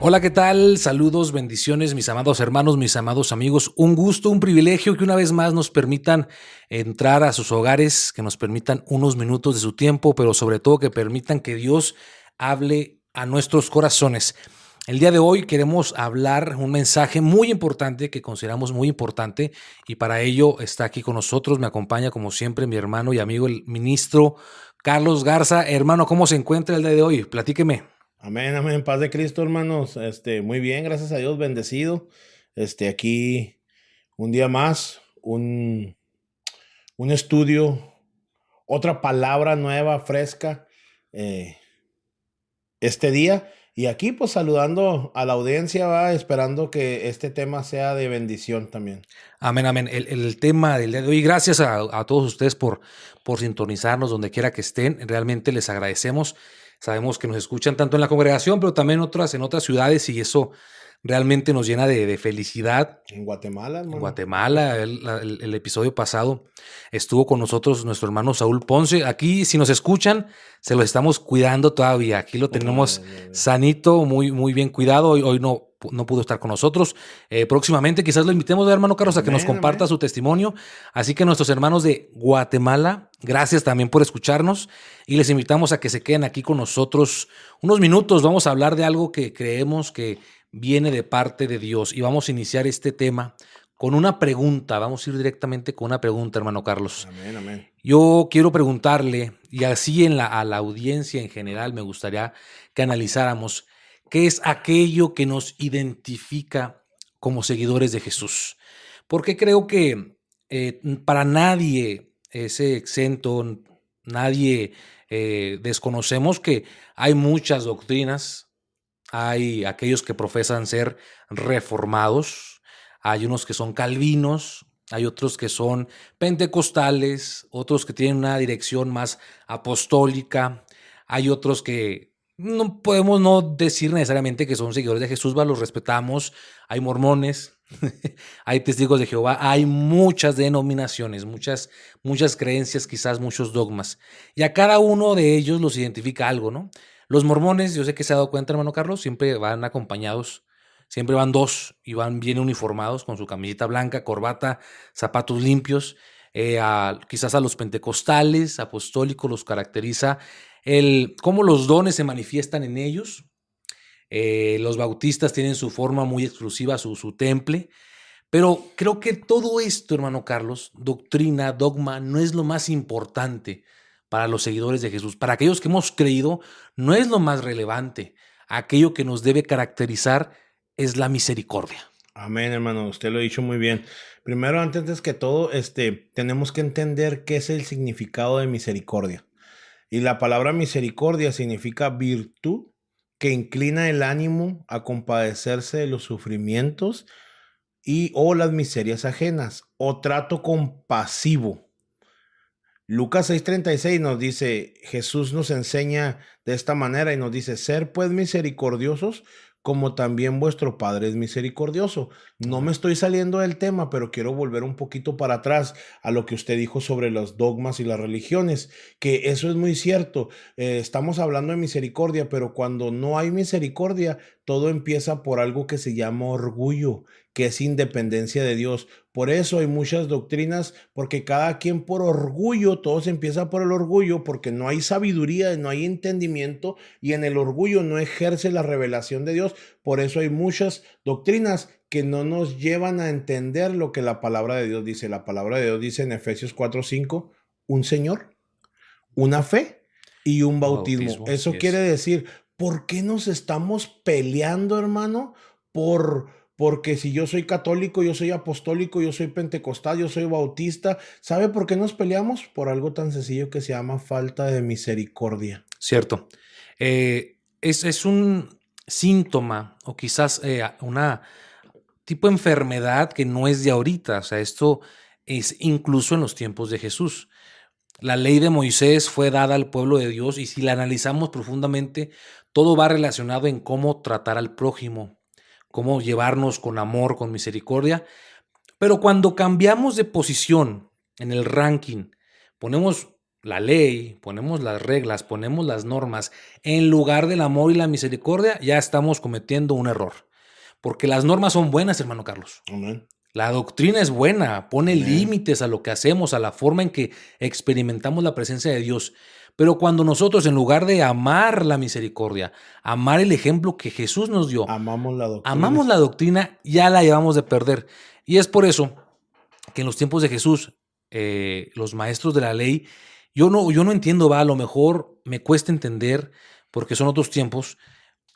Hola, ¿qué tal? Saludos, bendiciones, mis amados hermanos, mis amados amigos. Un gusto, un privilegio que una vez más nos permitan entrar a sus hogares, que nos permitan unos minutos de su tiempo, pero sobre todo que permitan que Dios hable a nuestros corazones. El día de hoy queremos hablar un mensaje muy importante que consideramos muy importante y para ello está aquí con nosotros, me acompaña como siempre mi hermano y amigo el ministro Carlos Garza. Hermano, ¿cómo se encuentra el día de hoy? Platíqueme. Amén, amén, paz de Cristo, hermanos. Muy bien, gracias a Dios, bendecido. Aquí un día más, un estudio, otra palabra nueva, fresca, eh, este día. Y aquí, pues, saludando a la audiencia, va, esperando que este tema sea de bendición también. Amén, amén. El tema del día de hoy, gracias a todos ustedes por sintonizarnos donde quiera que estén. Realmente les agradecemos. Sabemos que nos escuchan tanto en la congregación, pero también en otras ciudades y eso realmente nos llena de felicidad. En Guatemala, En hermano. Guatemala, el episodio pasado estuvo con nosotros nuestro hermano Saúl Ponce. Aquí, si nos escuchan, se lo estamos cuidando todavía. Aquí lo tenemos sanito, muy, muy bien cuidado. Hoy no pudo estar con nosotros. Próximamente quizás lo invitemos, hermano Carlos, a que nos Amén, comparta amén. su testimonio. Así que nuestros hermanos de Guatemala, gracias también por escucharnos y les invitamos a que se queden aquí con nosotros unos minutos. Vamos a hablar de algo que creemos que viene de parte de Dios y vamos a iniciar este tema con una pregunta. Vamos a ir directamente con una pregunta, hermano Carlos. Amén, amén. Yo quiero preguntarle, y así a la audiencia en general me gustaría que analizáramos qué es aquello que nos identifica como seguidores de Jesús. Porque creo que para nadie es exento, nadie desconocemos que hay muchas doctrinas, hay aquellos que profesan ser reformados, hay unos que son calvinos, hay otros que son pentecostales, otros que tienen una dirección más apostólica, hay otros que no podemos no decir necesariamente que son seguidores de Jesús, los respetamos, hay mormones, hay testigos de Jehová, hay muchas denominaciones, muchas creencias, quizás muchos dogmas, y a cada uno de ellos los identifica algo, ¿no? Los mormones, yo sé que se ha dado cuenta, hermano Carlos, siempre van acompañados, siempre van dos y van bien uniformados con su camiseta blanca, corbata, zapatos limpios. Quizás a los pentecostales, apostólicos, los caracteriza cómo los dones se manifiestan en ellos. Los bautistas tienen su forma muy exclusiva, su temple. Pero creo que todo esto, hermano Carlos, doctrina, dogma, no es lo más importante para los seguidores de Jesús. Para aquellos que hemos creído, no es lo más relevante. Aquello que nos debe caracterizar es la misericordia. Amén, hermano, usted lo ha dicho muy bien. Primero, antes que todo, tenemos que entender qué es el significado de misericordia. Y la palabra misericordia significa virtud que inclina el ánimo a compadecerse de los sufrimientos y o las miserias ajenas, o trato compasivo. Lucas 6:36 nos dice, Jesús nos enseña de esta manera y nos dice, ser pues misericordiosos como también vuestro Padre es misericordioso. No me Amén. estoy saliendo del tema, pero quiero volver un poquito para atrás a lo que usted dijo sobre los dogmas y las religiones, que eso es muy cierto. Estamos hablando de misericordia, pero cuando no hay misericordia, todo empieza por algo que se llama orgullo, que es independencia de Dios. Por eso hay muchas doctrinas, porque cada quien por orgullo, todo se empieza por el orgullo, porque no hay sabiduría, no hay entendimiento y en el orgullo no ejerce la revelación de Dios. Por eso hay muchas doctrinas que no nos llevan a entender lo que la palabra de Dios dice. La palabra de Dios dice en Efesios 4:5, un Señor, una fe y un Un bautismo. bautismo, así Eso quiere es. decir, ¿por qué nos estamos peleando, hermano? Porque si yo soy católico, yo soy apostólico, yo soy pentecostal, yo soy bautista. ¿Sabe por qué nos peleamos? Por algo tan sencillo que se llama falta de misericordia. Cierto. Es un síntoma o quizás una tipo de enfermedad que no es de ahorita. O sea, esto es incluso en los tiempos de Jesús. La ley de Moisés fue dada al pueblo de Dios y si la analizamos profundamente, todo va relacionado en cómo tratar al prójimo, cómo llevarnos con amor, con misericordia. Pero cuando cambiamos de posición en el ranking, ponemos la ley, ponemos las reglas, ponemos las normas, en lugar del amor y la misericordia, ya estamos cometiendo un error. Porque las normas son buenas, hermano Carlos. Amén. La doctrina es buena, pone Amén. límites a lo que hacemos, a la forma en que experimentamos la presencia de Dios. Pero cuando nosotros, en lugar de amar la misericordia, amar el ejemplo que Jesús nos dio, Amamos la doctrina. amamos la doctrina, ya la llevamos de perder. Y es por eso que en los tiempos de Jesús, los maestros de la ley, yo no entiendo, a lo mejor me cuesta entender porque son otros tiempos,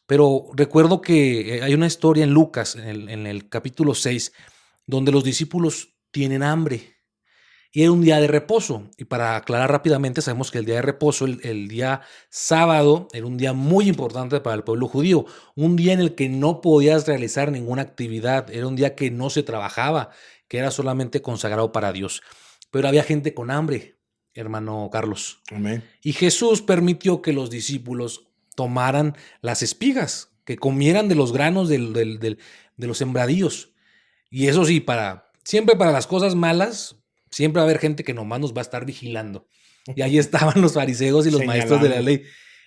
pero recuerdo que hay una historia en Lucas, en el capítulo 6, donde los discípulos tienen hambre y era un día de reposo. Y para aclarar rápidamente, sabemos que el día de reposo, el día sábado, era un día muy importante para el pueblo judío, un día en el que no podías realizar ninguna actividad, era un día que no se trabajaba, que era solamente consagrado para Dios. Pero había gente con hambre, hermano Carlos. Amén. Y Jesús permitió que los discípulos tomaran las espigas, que comieran de los granos de los sembradíos. Y eso sí, siempre para las cosas malas, siempre va a haber gente que nomás nos va a estar vigilando. Y ahí estaban los fariseos y los maestros de la ley.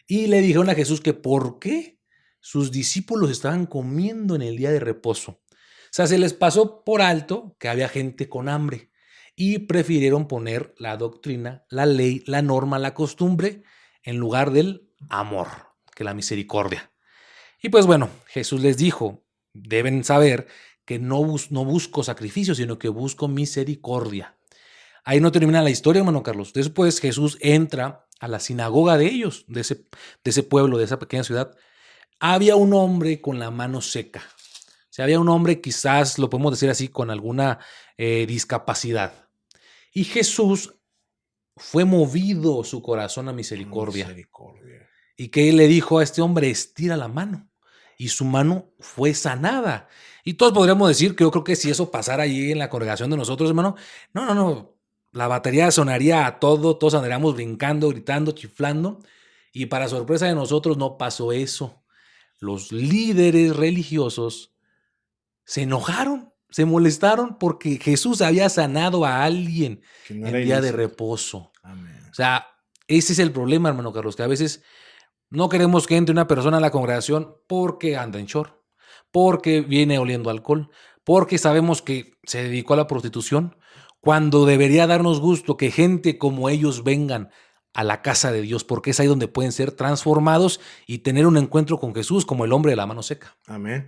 Y le dijeron a Jesús que por qué sus discípulos estaban comiendo en el día de reposo. O sea, se les pasó por alto que había gente con hambre y prefirieron poner la doctrina, la ley, la norma, la costumbre en lugar del amor, que la misericordia. Y pues bueno, Jesús les dijo, deben saber que no busco sacrificio, sino que busco misericordia. Ahí no termina la historia, hermano Carlos. Después Jesús entra a la sinagoga de ellos, de ese pueblo, de esa pequeña ciudad. Había un hombre con la mano seca. O sea, había un hombre, quizás lo podemos decir así, con alguna discapacidad. Y Jesús fue movido su corazón a misericordia. Y que él le dijo a este hombre, estira la mano. Y su mano fue sanada. Y todos podríamos decir que yo creo que si eso pasara allí en la congregación de nosotros, hermano, no. La batería sonaría a todo, todos andaríamos brincando, gritando, chiflando. Y para sorpresa de nosotros no pasó eso. Los líderes religiosos se enojaron, se molestaron porque Jesús había sanado a alguien en día de reposo. Amén. O sea, ese es el problema, hermano Carlos, que a veces no queremos que entre una persona a la congregación porque anda en short, porque viene oliendo alcohol, porque sabemos que se dedicó a la prostitución, cuando debería darnos gusto que gente como ellos vengan a la casa de Dios, porque es ahí donde pueden ser transformados y tener un encuentro con Jesús como el hombre de la mano seca. Amén.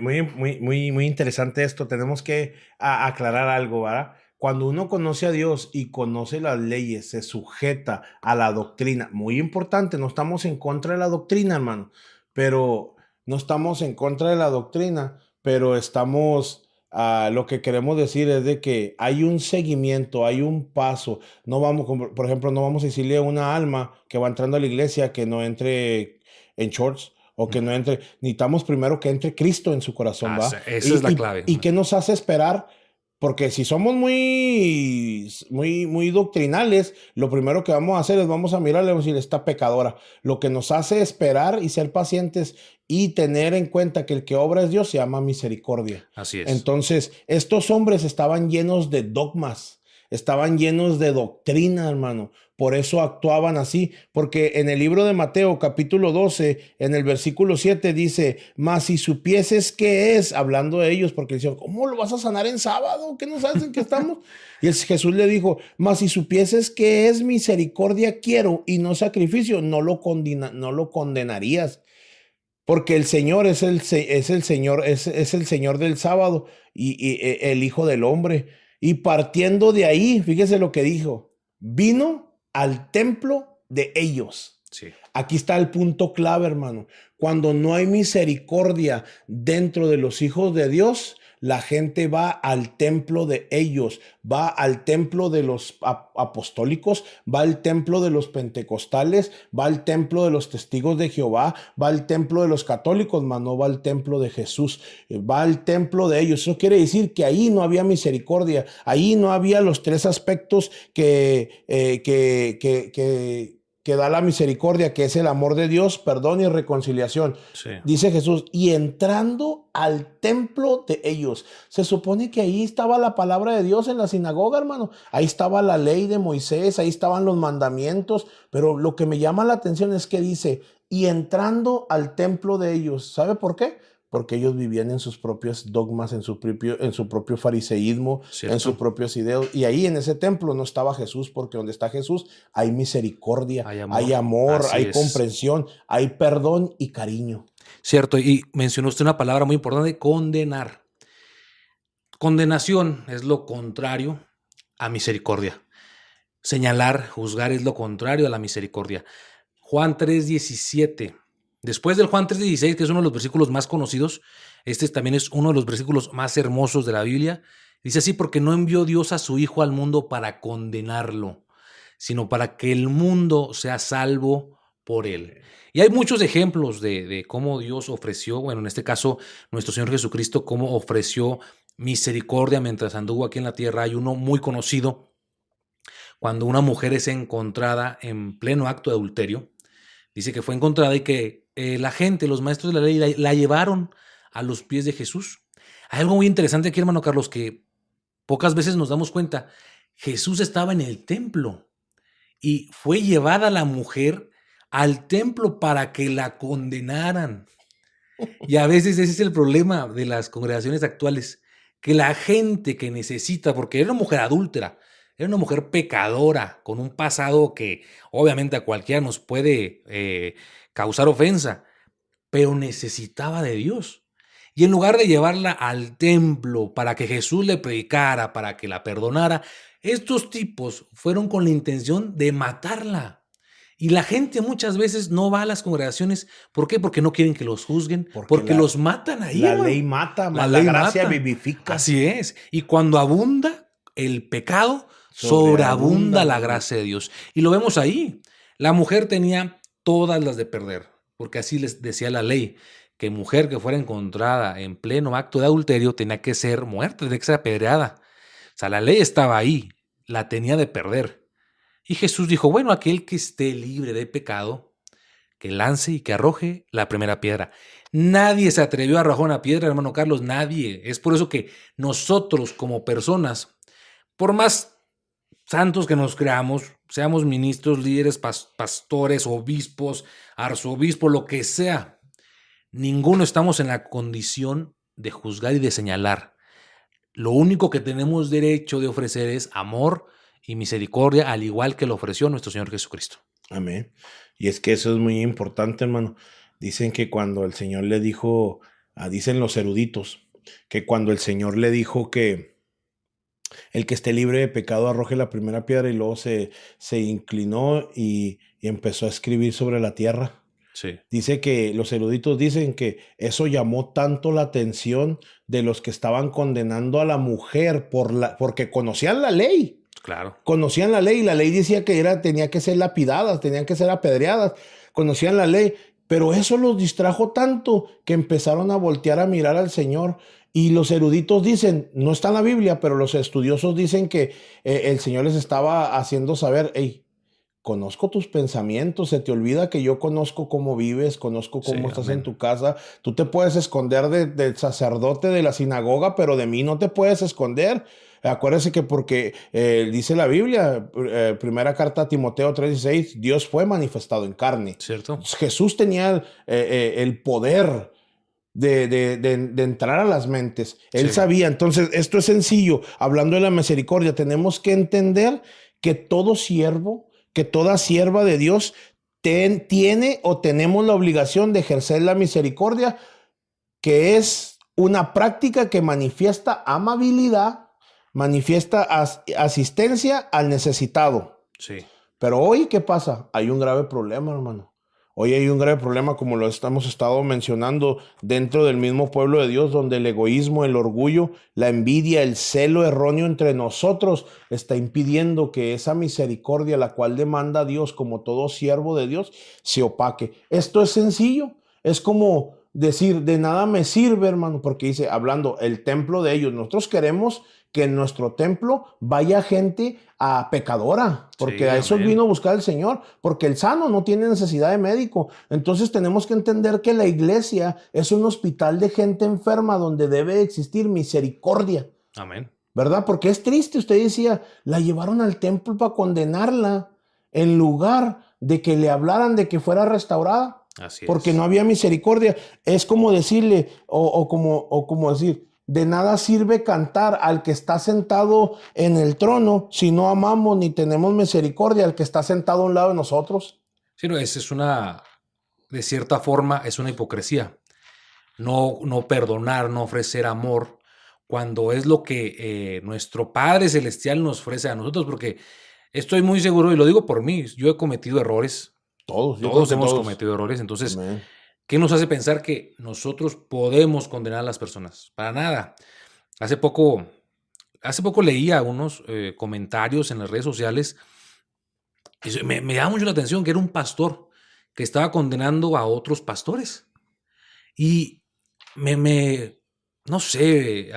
Muy interesante esto. Tenemos que aclarar algo, ¿verdad? Cuando uno conoce a Dios y conoce las leyes, se sujeta a la doctrina. Muy importante, no estamos en contra de la doctrina, hermano, pero no estamos en contra de la doctrina, pero estamos, lo que queremos decir es de que hay un seguimiento, hay un paso. No vamos, por ejemplo, no vamos a decirle a una alma que va entrando a la iglesia que no entre en shorts o que no entre. Necesitamos primero que entre Cristo en su corazón, ¿va? Esa es la clave. ¿Y qué nos hace esperar? Porque si somos muy doctrinales, lo primero que vamos a hacer es vamos a mirarle y vamos a decir, está pecadora. Lo que nos hace esperar y ser pacientes y tener en cuenta que el que obra es Dios se llama misericordia. Así es. Entonces, estos hombres estaban llenos de dogmas, estaban llenos de doctrina, hermano. Por eso actuaban así, porque en el libro de Mateo, capítulo 12, en el versículo 7 dice, mas si supieses qué es, hablando de ellos, porque decían, ¿cómo lo vas a sanar en sábado? ¿Qué no sabes en qué estamos? Y Jesús le dijo, mas si supieses qué es misericordia quiero y no sacrificio, no lo condenarías. Porque el Señor es el Señor, es el Señor del sábado y el Hijo del Hombre. Y partiendo de ahí, fíjese lo que dijo, vino al templo de ellos. Sí. Aquí está el punto clave, hermano. Cuando no hay misericordia dentro de los hijos de Dios, la gente va al templo de ellos, va al templo de los apostólicos, va al templo de los pentecostales, va al templo de los testigos de Jehová, va al templo de los católicos, mas no va al templo de Jesús, va al templo de ellos. Eso quiere decir que ahí no había misericordia, ahí no había los tres aspectos que que da la misericordia, que es el amor de Dios, perdón y reconciliación. Sí. Dice Jesús, y entrando al templo de ellos. Se supone que ahí estaba la palabra de Dios en la sinagoga, hermano. Ahí estaba la ley de Moisés, ahí estaban los mandamientos, pero lo que me llama la atención es que dice, y entrando al templo de ellos. ¿Sabe por qué? Porque ellos vivían en sus propios dogmas, en su propio fariseísmo, en sus Cierto. propios ideos. Y ahí en ese templo no estaba Jesús, porque donde está Jesús hay misericordia, Hay amor. Así hay es. comprensión, hay perdón y cariño. Cierto. Y mencionó usted una palabra muy importante, condenar. Condenación es lo contrario a misericordia. Señalar, juzgar es lo contrario a la misericordia. Juan 3:17. Después del Juan 3:16, que es uno de los versículos más conocidos, este también es uno de los versículos más hermosos de la Biblia. Dice así, porque no envió Dios a su Hijo al mundo para condenarlo, sino para que el mundo sea salvo por él. Y hay muchos ejemplos de cómo Dios ofreció, bueno, en este caso, nuestro Señor Jesucristo, cómo ofreció misericordia mientras anduvo aquí en la tierra. Hay uno muy conocido, cuando una mujer es encontrada en pleno acto de adulterio. Dice que fue encontrada y que la gente, los maestros de la ley, la llevaron a los pies de Jesús. Hay algo muy interesante aquí, hermano Carlos, que pocas veces nos damos cuenta. Jesús estaba en el templo y fue llevada la mujer al templo para que la condenaran. Y a veces ese es el problema de las congregaciones actuales, que la gente que necesita, porque era una mujer adúltera, era una mujer pecadora, con un pasado que obviamente a cualquiera nos puede causar ofensa, pero necesitaba de Dios. Y en lugar de llevarla al templo para que Jesús le predicara, para que la perdonara, estos tipos fueron con la intención de matarla. Y la gente muchas veces no va a las congregaciones. ¿Por qué? Porque no quieren que los juzguen, Porque porque los matan ahí, la hermano. ley mata, La mas la ley gracia mata. vivifica. Así es. Y cuando abunda el pecado, Sobreabunda sobreabunda la la gracia. gracia de Dios. Y lo vemos ahí. La mujer tenía todas las de perder, porque así les decía la ley, que mujer que fuera encontrada en pleno acto de adulterio tenía que ser muerta, tenía que ser apedreada. O sea, la ley estaba ahí, la tenía de perder. Y Jesús dijo, bueno, aquel que esté libre de pecado, que lance y que arroje la primera piedra. Nadie se atrevió a arrojar una piedra, hermano Carlos, nadie. Es por eso que nosotros como personas, por más santos que nos creamos, seamos ministros, líderes, pastores, obispos, arzobispos, lo que sea, ninguno estamos en la condición de juzgar y de señalar. Lo único que tenemos derecho de ofrecer es amor y misericordia, al igual que lo ofreció nuestro Señor Jesucristo. Amén. Y es que eso es muy importante, hermano. Dicen que cuando el Señor le dijo, dicen los eruditos, que cuando el Señor le dijo que el que esté libre de pecado arroje la primera piedra, y luego se inclinó y empezó a escribir sobre la tierra. Sí, Dice que los eruditos dicen que eso llamó tanto la atención de los que estaban condenando a la mujer porque conocían la ley. claro. Conocían la ley, y la ley decía que tenía que ser lapidadas, tenían que ser apedreadas, conocían la ley, pero eso los distrajo tanto que empezaron a voltear a mirar al Señor. Y los eruditos dicen, no está en la Biblia, pero los estudiosos dicen que el Señor les estaba haciendo saber, hey, conozco tus pensamientos, se te olvida que yo conozco cómo vives, conozco Sí, cómo estás en amén. tu casa. Tú te puedes esconder del sacerdote de la sinagoga, pero de mí no te puedes esconder. Acuérdese que porque dice la Biblia, primera carta a Timoteo 3:16, Dios fue manifestado en carne. ¿Cierto? Jesús tenía el poder de entrar a las mentes. Él Sí, sabía. Entonces, esto es sencillo. Hablando de la misericordia, tenemos que entender que todo siervo, que toda sierva de Dios tiene o tenemos la obligación de ejercer la misericordia, que es una práctica que manifiesta amabilidad, manifiesta asistencia al necesitado. sí. Pero hoy, ¿qué pasa? Hay un grave problema, hermano. Hoy hay un grave problema, como lo hemos estado mencionando, dentro del mismo pueblo de Dios, donde el egoísmo, el orgullo, la envidia, el celo erróneo entre nosotros está impidiendo que esa misericordia, la cual demanda Dios como todo siervo de Dios, se opaque. Esto es sencillo. Es como decir, de nada me sirve, hermano, porque dice, hablando, el templo de ellos, nosotros queremos que en nuestro templo vaya gente a pecadora, porque Sí, a eso amén. vino a buscar el Señor, porque el sano no tiene necesidad de médico. Entonces tenemos que entender que la iglesia es un hospital de gente enferma donde debe existir misericordia, Amén. ¿verdad? Porque es triste, usted decía, la llevaron al templo para condenarla en lugar de que le hablaran de que fuera restaurada, Así porque no es. había misericordia. Es como decirle, o como decir, de nada sirve cantar al que está sentado en el trono si no amamos ni tenemos misericordia al que está sentado a un lado de nosotros. Sí, no, es una, de cierta forma, es una hipocresía. No perdonar, no ofrecer amor, cuando es lo que nuestro Padre Celestial nos ofrece a nosotros, porque estoy muy seguro, y lo digo por mí, yo he cometido errores, Todos, yo creo todos que hemos todos. cometido errores, entonces, Amén. ¿qué nos hace pensar que nosotros podemos condenar a las personas? Para nada. Hace poco, hace poco leía unos comentarios en las redes sociales y me llama mucho la atención que era un pastor que estaba condenando a otros pastores. Y no sé,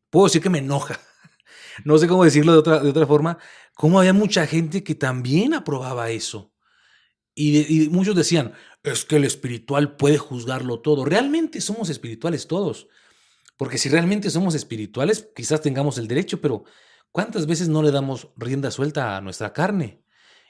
puedo decir que me enoja, no sé cómo decirlo de otra forma, cómo había mucha gente que también aprobaba eso. Y muchos decían, es que el espiritual puede juzgarlo todo. Realmente somos espirituales todos, porque si realmente somos espirituales, quizás tengamos el derecho, pero ¿cuántas veces no le damos rienda suelta a nuestra carne?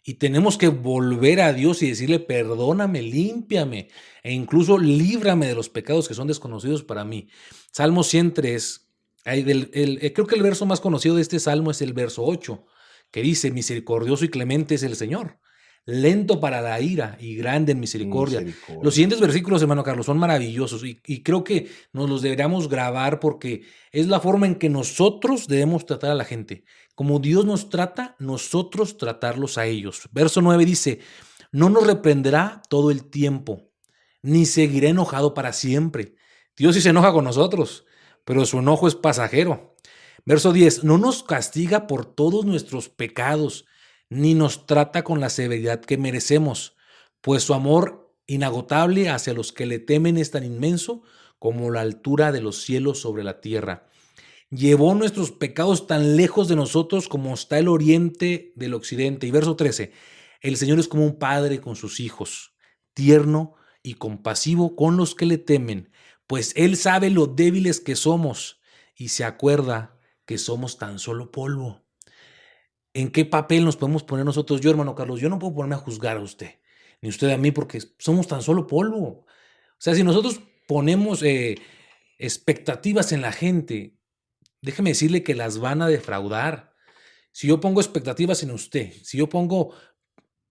Y tenemos que volver a Dios y decirle, perdóname, límpiame, e incluso líbrame de los pecados que son desconocidos para mí. Salmo 103, creo que el verso más conocido de este salmo es el verso 8, que dice, misericordioso y clemente es el Señor, lento para la ira y grande en misericordia. Los Misericordia. siguientes versículos, hermano Carlos, son maravillosos y creo que nos los deberíamos grabar porque es la forma en que nosotros debemos tratar a la gente. Como Dios nos trata, nosotros tratarlos a ellos. Verso 9 dice, no nos reprenderá todo el tiempo, ni seguirá enojado para siempre. Dios sí se enoja con nosotros, pero su enojo es pasajero. Verso 10, no nos castiga por todos nuestros pecados, ni nos trata con la severidad que merecemos, pues su amor inagotable hacia los que le temen es tan inmenso como la altura de los cielos sobre la tierra. Llevó nuestros pecados tan lejos de nosotros como está el oriente del occidente. Y verso 13, el Señor es como un padre con sus hijos, tierno y compasivo con los que le temen, pues Él sabe lo débiles que somos y se acuerda que somos tan solo polvo. ¿En qué papel nos podemos poner nosotros? Yo, hermano Carlos, yo no puedo ponerme a juzgar a usted, ni usted a mí, porque somos tan solo polvo. O sea, si nosotros ponemos expectativas en la gente, déjeme decirle que las van a defraudar. Si yo pongo expectativas en usted, si yo pongo,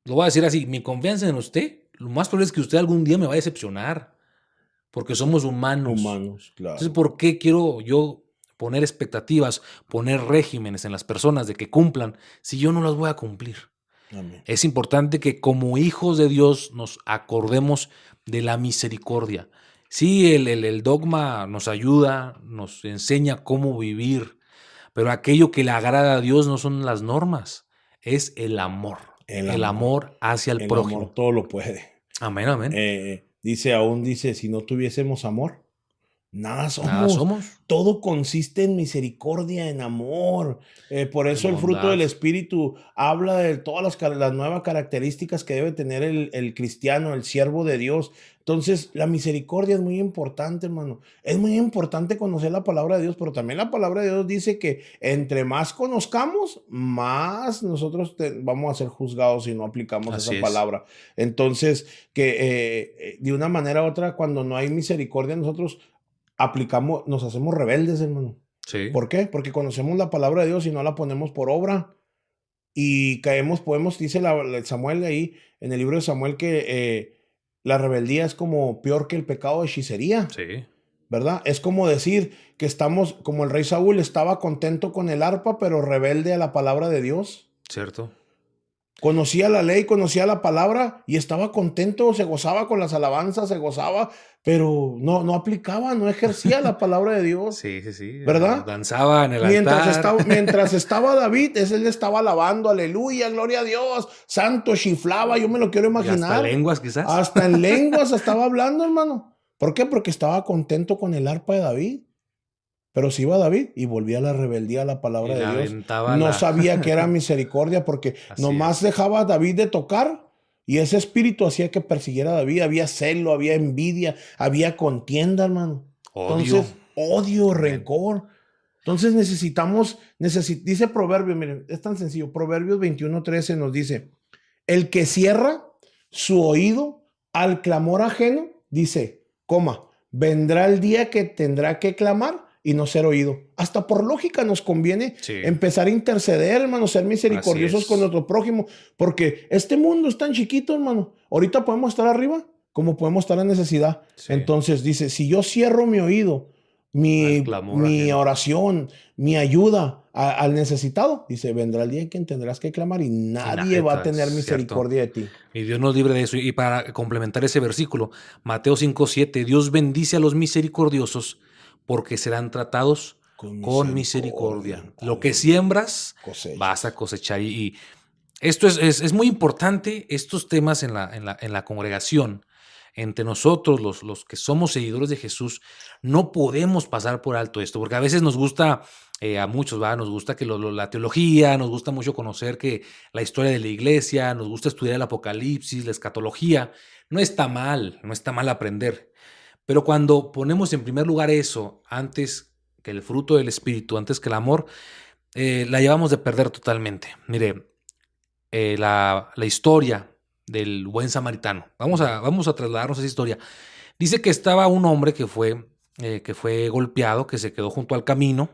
lo voy a decir así, mi confianza en usted, lo más probable es que usted algún día me va a decepcionar, porque somos humanos. Humanos, Entonces, claro. ¿por qué quiero yo poner expectativas, poner regímenes en las personas de que cumplan si yo no las voy a cumplir? Amén. Es importante que como hijos de Dios nos acordemos de la misericordia. Sí, el dogma nos ayuda, nos enseña cómo vivir, pero aquello que le agrada a Dios no son las normas, es El el amor. amor hacia el El amor prójimo. todo lo puede. Amén, amén. Dice, si no tuviésemos amor, nada Nada somos. somos, Todo consiste en misericordia, en amor. Por en eso el fruto bondad. del Espíritu habla de todas las nuevas características que debe tener el cristiano, el siervo de Dios. Entonces, la misericordia es muy importante, hermano. Es muy importante conocer la palabra de Dios, pero también la palabra de Dios dice que entre más conozcamos, más nosotros vamos a ser juzgados si no aplicamos Así esa es. palabra. Entonces, que de una manera u otra, cuando no hay misericordia, nosotros nos hacemos rebeldes, hermano. Sí, ¿Por qué? Porque conocemos la palabra de Dios y no la ponemos por obra. Y dice Samuel ahí, en el libro de Samuel, que la rebeldía es como peor que el pecado de hechicería, sí, ¿verdad? Es como decir que estamos, como el rey Saúl estaba contento con el arpa, pero rebelde a la palabra de Dios. cierto. Conocía la ley, conocía la palabra y estaba contento, se gozaba con las alabanzas, se gozaba, pero no aplicaba, no ejercía la palabra de Dios, Sí, sí, sí. ¿verdad? Danzaba en el Mientras altar. estaba, mientras estaba David, él estaba alabando, aleluya, gloria a Dios, santo, chiflaba, yo me lo quiero Y hasta imaginar. lenguas quizás. Hasta en lenguas estaba hablando, hermano. ¿Por qué? Porque estaba contento con el arpa de David. Pero se iba David y volvía a la rebeldía a la Y palabra de la Dios. aventaba No la... sabía que era misericordia porque Así nomás es. dejaba a David de tocar y ese espíritu hacía que persiguiera a David. Había celo, había envidia, había contienda, hermano. Odio. Entonces, odio, Amén. rencor. Entonces dice Proverbios, miren, es tan sencillo. Proverbios 21:13 nos dice, el que cierra su oído al clamor ajeno, dice, vendrá el día que tendrá que clamar y no ser oído. Hasta por lógica nos conviene Sí, empezar a interceder, hermano, ser así misericordiosos con es. nuestro prójimo, porque este mundo es tan chiquito, hermano. Ahorita podemos estar arriba como podemos estar en necesidad. Sí. Entonces dice, si yo cierro mi oído, Al mi, clamor mi ajeno. oración, mi ayuda al necesitado, dice, vendrá el día en que tendrás que clamar y Y nadie va a nada, es tener cierto. misericordia de ti. Y Dios nos libre de eso. Y para complementar ese versículo, Mateo 5:7, Dios bendice a los misericordiosos porque serán tratados Con con misericordia, misericordia. Lo que aleluya, siembras, vas a cosechas. cosechar. Y esto es muy importante, estos temas en la congregación, entre nosotros, los que somos seguidores de Jesús, no podemos pasar por alto esto, porque a veces nos gusta, a muchos, ¿va? Nos gusta que la teología, nos gusta mucho conocer que la historia de la iglesia, nos gusta estudiar el Apocalipsis, la escatología. No está mal, no está mal aprender. Pero cuando ponemos en primer lugar eso, antes que el fruto del Espíritu, antes que el amor, la llevamos de perder totalmente. Mire, la historia del buen samaritano. Vamos a trasladarnos a esa historia. Dice que estaba un hombre que fue golpeado, que se quedó junto al camino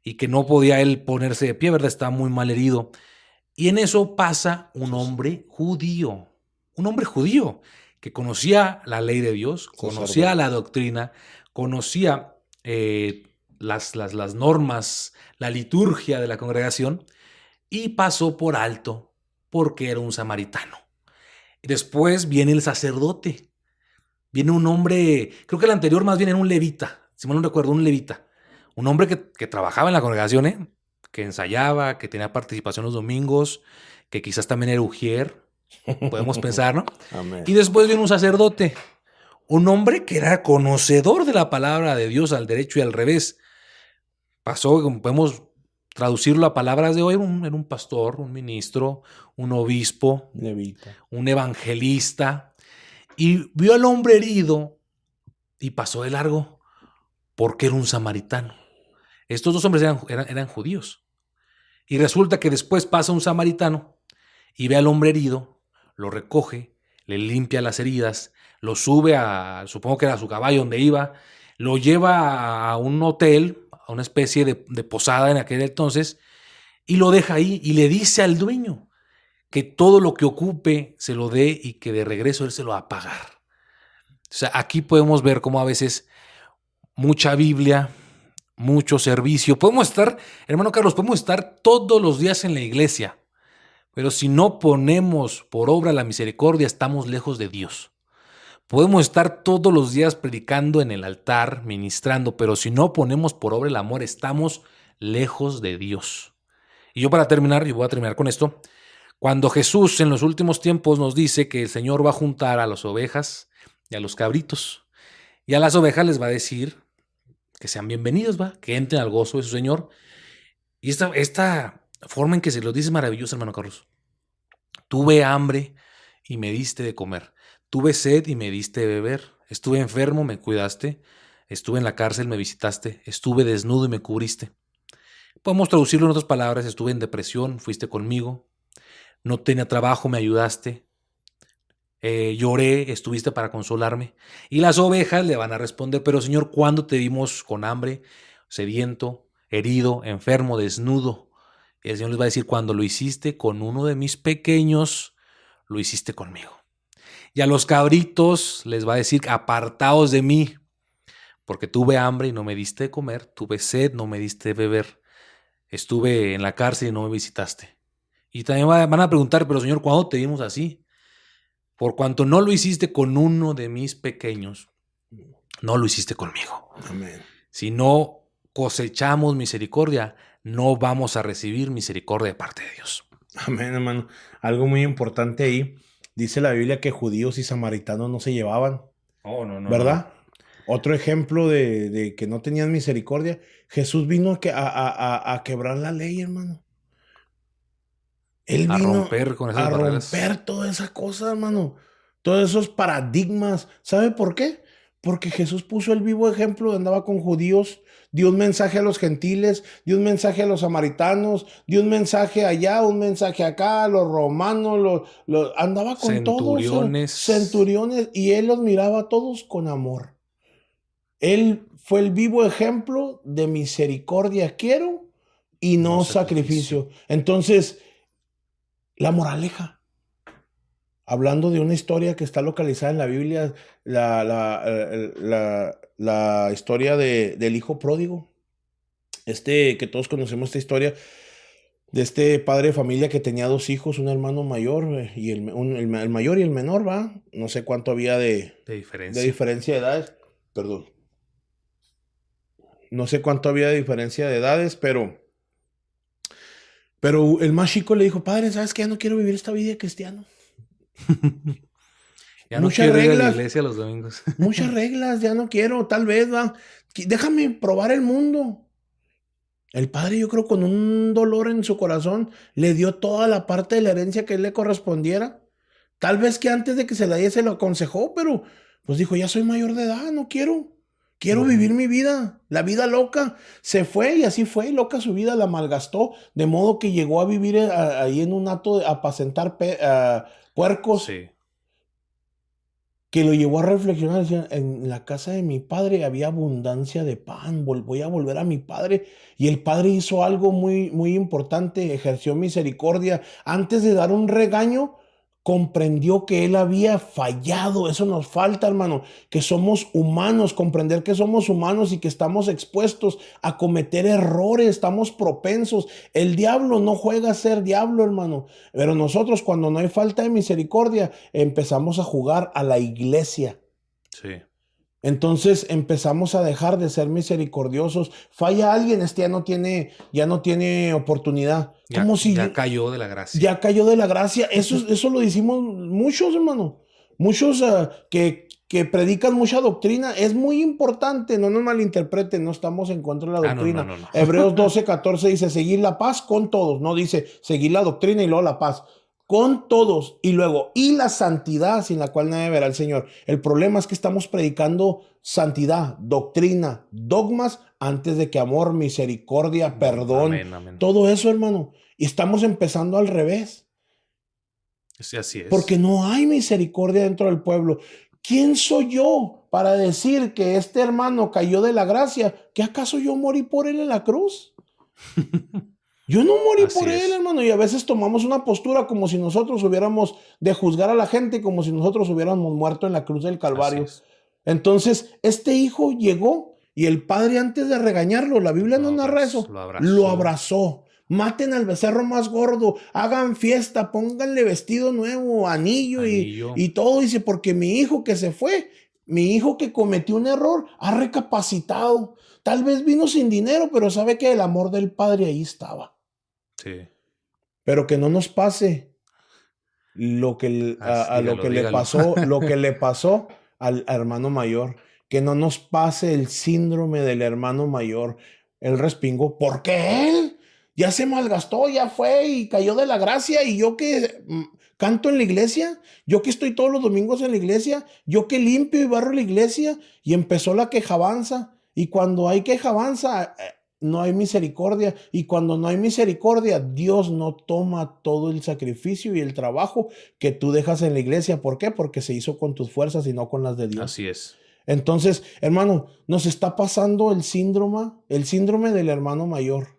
y que no podía él ponerse de pie, ¿verdad? Estaba muy mal herido. Y en eso pasa un hombre judío que conocía la ley de Dios, conocía Sacerdote. la doctrina, conocía las normas, la liturgia de la congregación y pasó por alto porque era un samaritano. Después viene el sacerdote, viene un hombre, creo que el anterior más bien era un levita, si mal no recuerdo, un levita, un hombre que trabajaba en la congregación, que ensayaba, que tenía participación los domingos, que quizás también era ujier, podemos pensar, ¿no? Amén. Y después viene un sacerdote, un hombre que era conocedor de la palabra de Dios al derecho y al revés. Pasó, como podemos traducirlo a palabras de hoy, era un pastor, un ministro, un obispo, Levita. un evangelista, y vio al hombre herido y pasó de largo porque era un samaritano. Estos dos hombres eran judíos. Y resulta que después pasa un samaritano y ve al hombre herido, lo recoge, le limpia las heridas, lo sube supongo que era su caballo donde iba, lo lleva a un hotel, a una especie de posada en aquel entonces, y lo deja ahí y le dice al dueño que todo lo que ocupe se lo dé y que de regreso él se lo va a pagar. O sea, aquí podemos ver cómo a veces mucha Biblia, mucho servicio. Podemos estar, hermano Carlos, podemos estar todos los días en la iglesia, pero si no ponemos por obra la misericordia, estamos lejos de Dios. Podemos estar todos los días predicando en el altar, ministrando, pero si no ponemos por obra el amor, estamos lejos de Dios. Y yo para terminar, y voy a terminar con esto, cuando Jesús en los últimos tiempos nos dice que el Señor va a juntar a las ovejas y a los cabritos, y a las ovejas les va a decir que sean bienvenidos, va, que entren al gozo de su Señor. Y esta forma en que se los dice es maravillosa, hermano Carlos. Tuve hambre y me diste de comer. Tuve sed y me diste de beber. Estuve enfermo, me cuidaste. Estuve en la cárcel, me visitaste. Estuve desnudo y me cubriste. Podemos traducirlo en otras palabras. Estuve en depresión, fuiste conmigo. No tenía trabajo, me ayudaste. Lloré, estuviste para consolarme. Y las ovejas le van a responder, pero Señor, ¿cuándo te vimos con hambre, sediento, herido, enfermo, desnudo? Y el Señor les va a decir, cuando lo hiciste con uno de mis pequeños, lo hiciste conmigo. Y a los cabritos les va a decir, apartaos de mí, porque tuve hambre y no me diste de comer, tuve sed, no me diste de beber, estuve en la cárcel y no me visitaste. Y también van a preguntar, pero Señor, ¿cuándo te vimos así? Por cuanto no lo hiciste con uno de mis pequeños, no lo hiciste conmigo. Amén. Si no cosechamos misericordia, no vamos a recibir misericordia de parte de Dios. Amén, hermano. Algo muy importante ahí. Dice la Biblia que judíos y samaritanos no se llevaban, Oh, no, no, no, no. ¿verdad? Otro ejemplo de que no tenían misericordia, Jesús vino a quebrar la ley, hermano. Él A vino romper con esas a barreras. romper toda esa cosa, hermano. Todos esos paradigmas. ¿Sabe por qué? Porque Jesús puso el vivo ejemplo, andaba con judíos, dio un mensaje a los gentiles, dio un mensaje a los samaritanos, dio un mensaje allá, un mensaje acá, a los romanos, andaba con todos, Centuriones. centuriones, y él los miraba a todos con amor. Él fue el vivo ejemplo de misericordia quiero y No no sacrificio. sacrificio. Entonces, la moraleja, hablando de una historia que está localizada en la Biblia, la historia del hijo pródigo, que todos conocemos esta historia, de este padre de familia que tenía dos hijos, un hermano mayor y el mayor y el menor, ¿va? No sé cuánto había De de diferencia. diferencia de edades, perdón, no sé cuánto había de diferencia de edades, pero el más chico le dijo, padre, ¿sabes qué? Ya no quiero vivir esta vida de cristiano. Ya no Muchas quiero ir a la reglas, iglesia los domingos. muchas reglas, ya no quiero, tal vez, va. Déjame probar el mundo. El padre, yo creo, con un dolor en su corazón, le dio toda la parte de la herencia que él le correspondiera. Tal vez que antes de que se la diese lo aconsejó, pero pues dijo, ya soy mayor de edad, no quiero. Quiero Ujú. vivir mi vida, la vida loca. Se fue y así fue, loca su vida, la malgastó, de modo que llegó a vivir ahí en un hato de apacentar puercos, Sí. que lo llevó a reflexionar. Decía, en la casa de mi padre había abundancia de pan, voy a volver a mi padre. Y el padre hizo algo muy, muy importante, ejerció misericordia. Antes de dar un regaño, comprendió que él había fallado. Eso nos falta, hermano, que somos humanos, comprender que somos humanos y que estamos expuestos a cometer errores, estamos propensos. El diablo no juega a ser diablo, hermano, pero nosotros cuando no hay falta de misericordia, empezamos a jugar a la iglesia. Sí. Entonces empezamos a dejar de ser misericordiosos. Falla alguien, ya no tiene oportunidad. Como Ya si cayó de la gracia. ya cayó de la gracia. Eso lo decimos muchos, hermano. Muchos que predican mucha doctrina. Es muy importante, no nos malinterpreten, no estamos en contra de la Ah, no, no, doctrina. no, no. Hebreos 12:14 dice, seguir la paz con todos. No dice, seguir la doctrina y luego la paz. Con todos. Y luego, y la santidad sin la cual nadie verá al Señor. El problema es que estamos predicando santidad, doctrina, dogmas, antes de que amor, misericordia, perdón, Amén, amén. todo eso, hermano. Y estamos empezando al revés, Sí, así porque es. no hay misericordia dentro del pueblo. ¿Quién soy yo para decir que este hermano cayó de la gracia? ¿Que acaso yo morí por él en la cruz? Yo no morí por Así él, es. hermano, y a veces tomamos una postura como si nosotros hubiéramos de juzgar a la gente, como si nosotros hubiéramos muerto en la cruz del Así Calvario. es. Entonces, este hijo llegó y el padre, antes de regañarlo, la Biblia no narra eso, Lo lo abrazó. abrazó. Maten al becerro más gordo, hagan fiesta, pónganle vestido nuevo, anillo Anillo. y todo. Dice, porque mi hijo que se fue, mi hijo que cometió un error, ha recapacitado. Tal vez vino sin dinero, pero sabe que el amor del padre ahí estaba. Sí. Pero que no nos pase lo que, a lo Dígalo, que le dígalo. pasó, lo que le pasó al hermano mayor. Que no nos pase el síndrome del hermano mayor. Él respingó, ¿por qué él? Ya se malgastó, ya fue y cayó de la gracia. Y yo que canto en la iglesia, yo que estoy todos los domingos en la iglesia, yo que limpio y barro la iglesia. Y empezó la quejabanza. Y cuando hay quejabanza, no hay misericordia. Y cuando no hay misericordia, Dios no toma todo el sacrificio y el trabajo que tú dejas en la iglesia. ¿Por qué? Porque se hizo con tus fuerzas y no con las de Dios. Así es. Entonces, hermano, nos está pasando el síndrome del hermano mayor.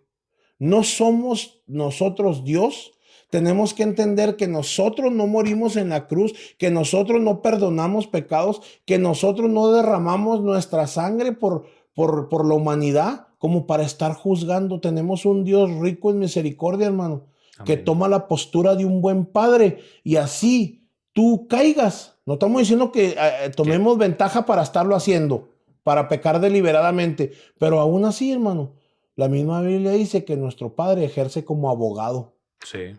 No somos nosotros Dios. Tenemos que entender que nosotros no morimos en la cruz, que nosotros no perdonamos pecados, que nosotros no derramamos nuestra sangre por la humanidad como para estar juzgando. Tenemos un Dios rico en misericordia, hermano, que Amén. toma la postura de un buen padre y así tú caigas. No estamos diciendo que Que tomemos ventaja para estarlo haciendo, para pecar deliberadamente, pero aún así, hermano, la misma Biblia dice que nuestro Padre ejerce como abogado sí.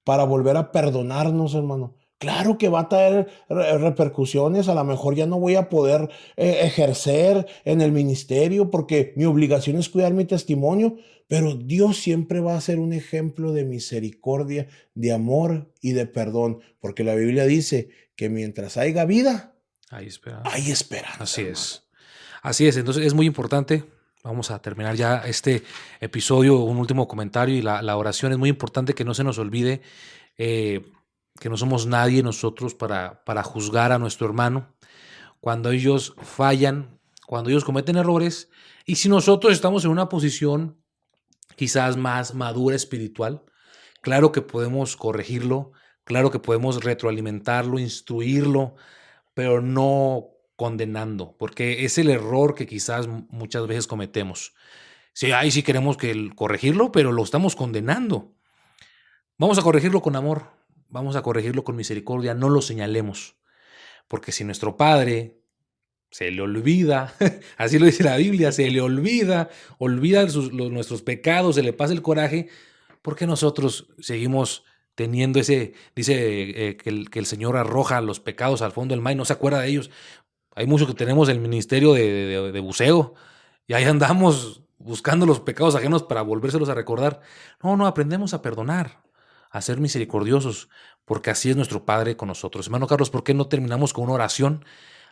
para volver a perdonarnos, hermano. Claro que va a traer repercusiones, a lo mejor ya no voy a poder ejercer en el ministerio porque mi obligación es cuidar mi testimonio, pero Dios siempre va a ser un ejemplo de misericordia, de amor y de perdón, porque la Biblia dice que mientras haya vida, Hay hay esperanza. esperanza, Así hermano. es. Así es. Entonces es muy importante. Vamos a terminar ya este episodio. Un último comentario y la oración. Es muy importante que no se nos olvide eh, que no somos nadie nosotros para juzgar a nuestro hermano. Cuando ellos fallan, cuando ellos cometen errores, y si nosotros estamos en una posición quizás más madura espiritual, claro que podemos corregirlo, claro que podemos retroalimentarlo, instruirlo, pero no condenando, porque es el error que quizás muchas veces cometemos. Sí, ahí sí queremos corregirlo, pero lo estamos condenando. Vamos a corregirlo con amor, vamos a corregirlo con misericordia, no lo señalemos, porque si nuestro Padre se le olvida, así lo dice la Biblia, se le olvida nuestros pecados, se le pasa el coraje, ¿por qué nosotros seguimos teniendo dice que el Señor arroja los pecados al fondo del mar y no se acuerda de ellos? Hay muchos que tenemos el ministerio de buceo y ahí andamos buscando los pecados ajenos para volvérselos a recordar. No, no, aprendemos a perdonar, a ser misericordiosos, porque así es nuestro Padre con nosotros. Hermano Carlos, ¿por qué no terminamos con una oración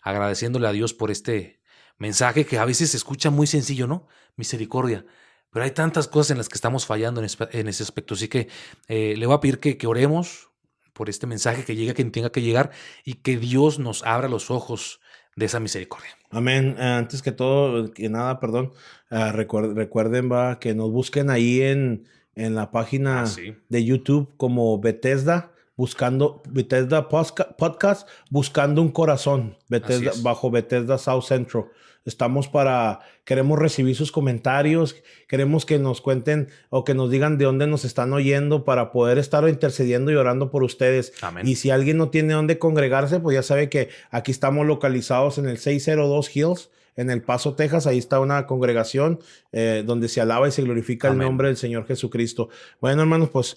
agradeciéndole a Dios por este mensaje que a veces se escucha muy sencillo, ¿no? Misericordia. Pero hay tantas cosas en las que estamos fallando en ese aspecto. Así que le voy a pedir que oremos por este mensaje, que llegue a quien tenga que llegar y que Dios nos abra los ojos de esa misericordia. Amén. Antes que todo, que nada, perdón, recuerden va, que nos busquen ahí en la página Sí. de YouTube como Bethesda, buscando Bethesda Podcast, buscando un corazón, Bethesda, bajo Bethesda South Central. Queremos recibir sus comentarios, queremos que nos cuenten o que nos digan de dónde nos están oyendo para poder estar intercediendo y orando por ustedes. Amén. Y si alguien no tiene dónde congregarse, pues ya sabe que aquí estamos localizados en el 602 Hills, en El Paso, Texas. Ahí está una congregación donde se alaba y se glorifica el nombre del Señor Jesucristo. Bueno, hermanos, pues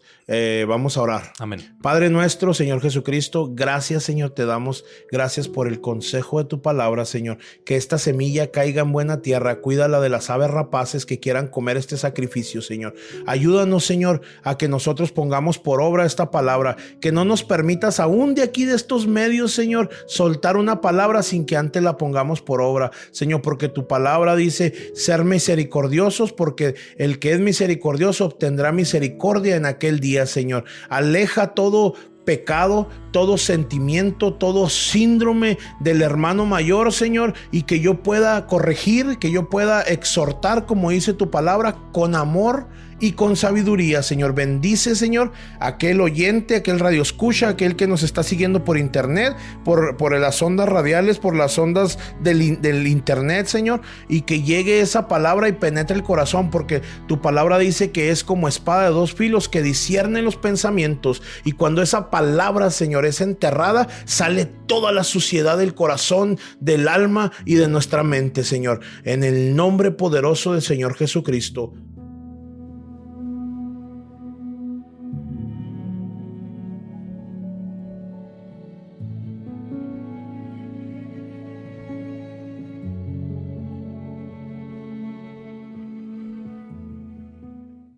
vamos a orar. Amén. Padre nuestro, Señor Jesucristo, gracias, Señor, te damos gracias por el consejo de tu palabra, Señor. Que esta semilla caiga en buena tierra. Cuídala de las aves rapaces que quieran comer este sacrificio, Señor. Ayúdanos, Señor, a que nosotros pongamos por obra esta palabra. Que no nos permitas aún de aquí de estos medios, Señor, soltar una palabra sin que antes la pongamos por obra, Señor, porque tu palabra dice ser misericordiosos, porque el que es misericordioso obtendrá misericordia en aquel día, Señor. Aleja todo pecado, todo sentimiento, todo síndrome del hermano mayor, Señor, y que yo pueda corregir, que yo pueda exhortar, como dice tu palabra, con amor y con sabiduría, Señor. Bendice, Señor, aquel oyente, aquel radioescucha, aquel que nos está siguiendo por internet, por las ondas radiales, por las ondas del internet, Señor, y que llegue esa palabra y penetre el corazón, porque tu palabra dice que es como espada de dos filos que discierne los pensamientos, y cuando esa palabra, Señor, es enterrada, sale toda la suciedad del corazón, del alma y de nuestra mente, Señor. En el nombre poderoso del Señor Jesucristo.